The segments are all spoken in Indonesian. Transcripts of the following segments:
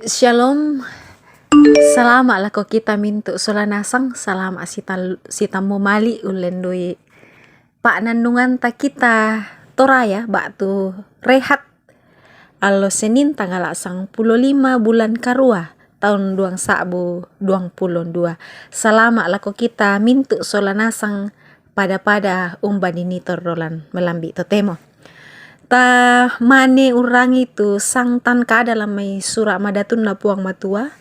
Shalom, salama lah ko kita mintu solanasang salama sita mali ulendoi pak nandungan ta kita toraya baktu rehat alo Senin tanggal 15 bulan Karua tahun 2022. Salama lah ko kita mintu solanasang pada umba dinitor dolan melambi totemo. Ta mane urang itu sang tan ka dalam may sura madatun na puang matua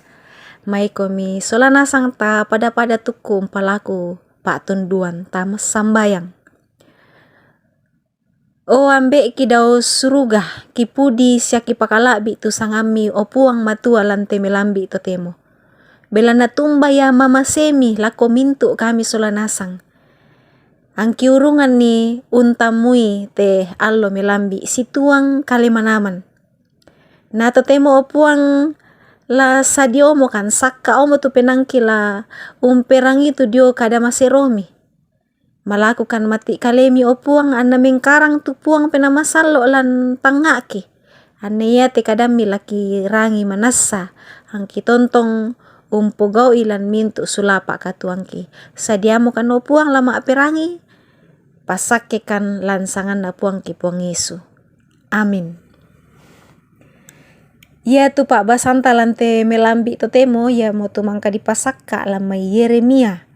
may komi solana sang ta pada tukum palaku pak tunduan ta sambayang o ambe ki daw suruga ki pudi siya ki pakalabi tu sangami o puang matua lante melambi to temo bela na tumba ya mama semi lako mintu kami solana sang ang kiurungan ni untamui te allo melambi situang kalimanaman. Na totemo opuang la sadio mo kan sakka omo tu penangkila umperang itu dio kada maseromi. Malakukan mati kalemi opuang anna mengkarang tu puang penamasalo lan tangaki. Anne ya te kadami laki rangi manassa ang kitontong umpogau ilan mintu sulapa katuangki sadiamo kan opuang lama aperangi pasake kan lansangan na puang ki puang Yesu. Amin. Ya tu pak basanta lante melambi totemo ya motu mangka dipasakka lama Yeremia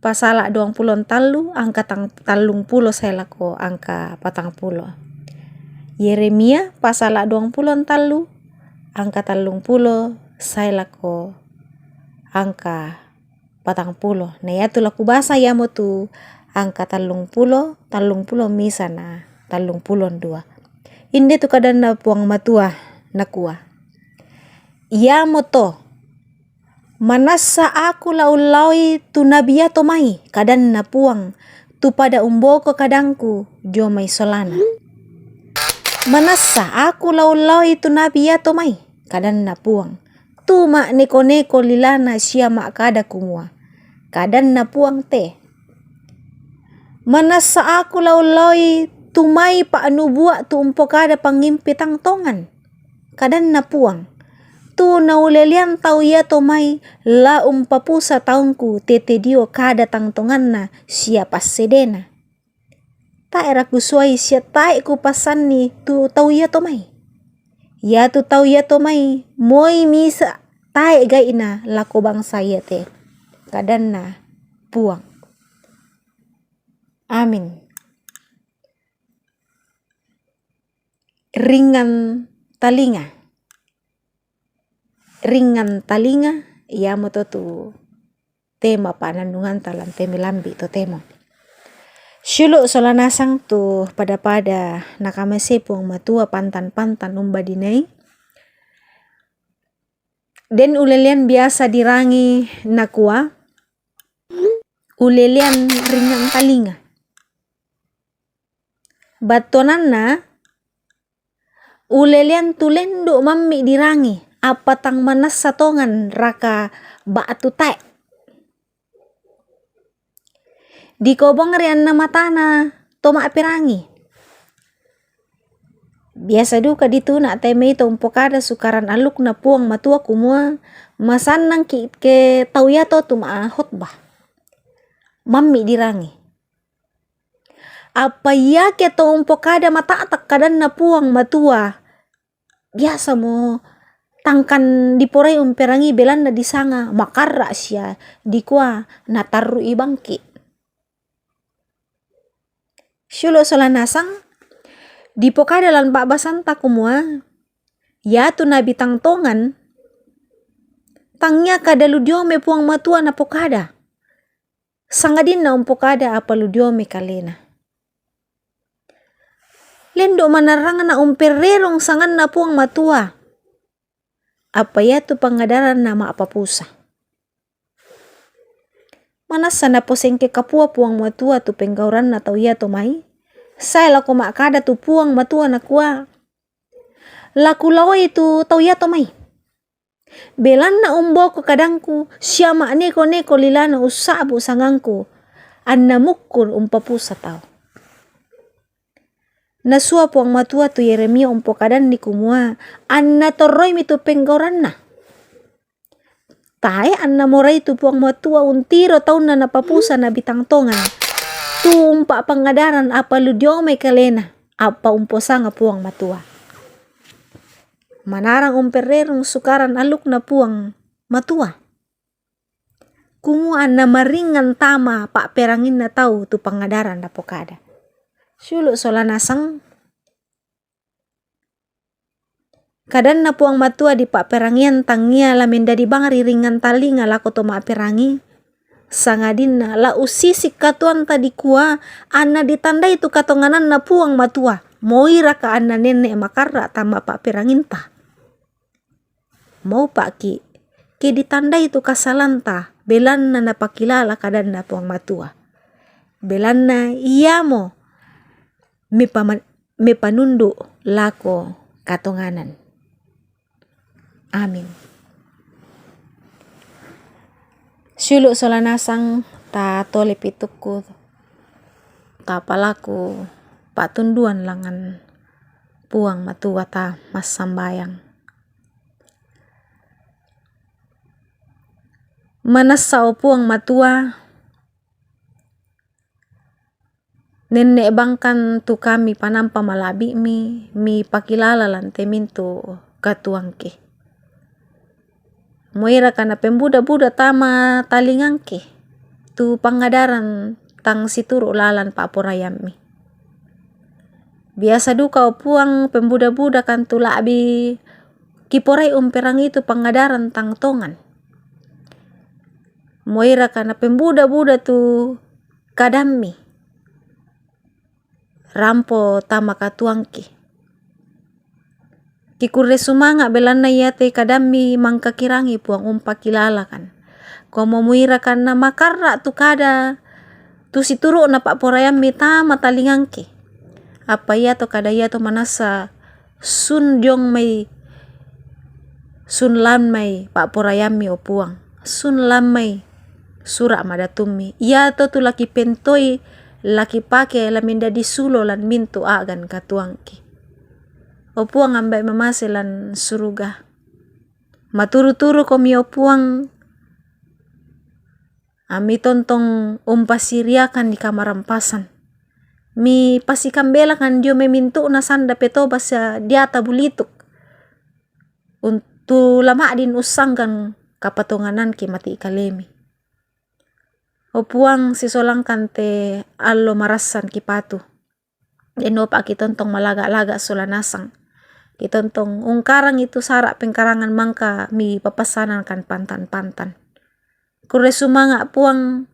pasala 20 talu angka talung pulo saya lako angka 40. Yeremia pasala 20 talu angka talung pulo saya lako angka 40. Nah ya tu laku basa ya motu angka talung pulo misa na talung pulon 2. Inde tu kadang na puang matua nakua. Ya moto manasa aku laulai tu nabia tomai kadang na puang tu pada umboko kadangku jomai solana. Manasa aku laulai tu nabia tomai kadang na puang tu mak neko lilana sia mak kada kumua kadang na puang te. Manasa aku laulai tu mai pa anu buat tu umpokada pangimpi tangtongan kadang na puang tu naulelian tau ya tomai la umpapusa taungku tete dio kada tangtongan na siapa sedena ta era kusuai sia tae ku pasan ni tu tau ya tomai ya tu tau ya tomai moi misa tae gaina lako bangsa ya te kadang na puang. Amin. Ringan talinga ya moto tu tema panandungan talan teme lambi to temo syulu solanasang tu pada nakamase puang matua pantan umba dinai den ulelian biasa dirangi nakua ulelian ringan talinga batonanna ulelian tulendo mammi dirangi apa tang manas satongan raka batu tae di kobong rian na matana toma apirangi biasa duka dituna teme ito umpokada sukaran aluk na puang matua kumua masanang ki ke tauyato tuma khotbah mammi dirangi apa ya ke to umpokada matatak kadan na puang matua biasa mo tangkan diporai umperangi belan na disanga makarra sia dikua nataru ibangki syulo solanasang dipokada lan pak basanta kumua ya tu nabi tangtongan tangnya kada ludiome puang matua na pokada sangadin na umpokada apa ludiome kalena lendo manarangan na umpererong sangan na puang matua apa ya tu pangadaran nama apa pusa manasa na posengke kapua puang matua tu penggauran na tau ya tomai saya lako makada tu puang matua na kua laku lawai tu tau ya tomai belan na umboko kadangku siama neko lilana usabu sangangku anna mukul umpapusa tau nasua puang matua tu Yeremia umpokadan di kumua anna torroi mitu penggauran na tae anna morai tu puang matua untiro tahun na napapusa na bitang tongan. Tu umpa pangadaran apa ludiome kalena apa umposanga puang matua. Manarang umpererong sukaran aluk na puang matua. Kumuan na maringan tama pak perangin na tau tu pangadaran na pokada. Sulu solanasang kadan na puang matua di pak perangian tangia la mendadi bangari ringan talinga lako to ma perangi. Sangadin na la usisi katuan tadi kuah anna ditandai tu katonganan na puang matua. Moira ka anna nenek makarra tamba pak peranginta. Mau pak ki ditandai tu kasalanta belan na napakilala kadan na puang matua. Belan na iya mo me panundu lako katonganan. Amin. Sulu solanasang ta tole pituku ta palaku patunduan langan puang matua ta mas sambayang. Manasau puang matua nenek bangkan tu kami panampa malabi mi pakilala lante mintu katuangke. Moira kana pembuda-buda tama talingangke tu pangadaran tang situru lalan pak porayami. Biasa duka puang pembuda-buda kan tu labi kiporai perang itu pangadaran tang tongan. Moira kana pembuda-buda tu kadami rampo tama katuangke. Kikure sumanga belana yate kadami mangkakirangi puang umpa kilala kan. Komo muira kana makarra tu kada tu situru na pak porayami tama talingangke. Apa ya to kada ya to manasa sun jong mai sun lam mai pak porayami o puang. Sun lam mai sura madatumi. Ya to tu laki pentoi laki pake la minda disulo lan mintu agan katuangke. Opuang ambai mamaselan suruga. Maturu-turu komi opuang ami tontong umpasiriakan di kamar rampasan. Mi pasi kambela kan dio memintu na sanda petoba sa diata bulituk. Untuk lama din usangkan kapatonganan ki mati ikalemi. Opuang sisolang kante allo marasan ki patu. Denopa ki tontong malaga-laga solanasang. Kitontong ungkarang itu sarak pengkarangan mangka mi papasanan kan pantan-pantan. Kure sumanga puang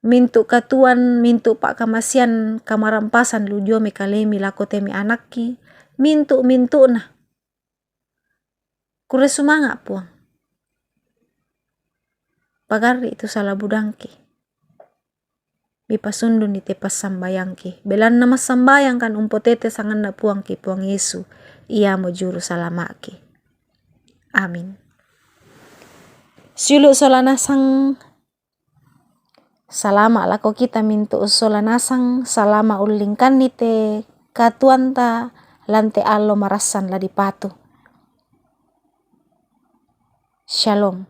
mintu katuan mintu pak kamasian kamarampasan ludio me kalemi lako temi anakki mintu na. Kure sumanga puang. Pagari itu salah budangki. Bipasundun di tepas sambayangki. Belan nama sambayang kan umpotete sangan na puang ki puang Yesu. Ia mo juru salamaki. Amin. Sulu solanasang salama lako kita mintu solanasang salama ulingkan nite katuanta lante allo marasan la dipatu. Shalom.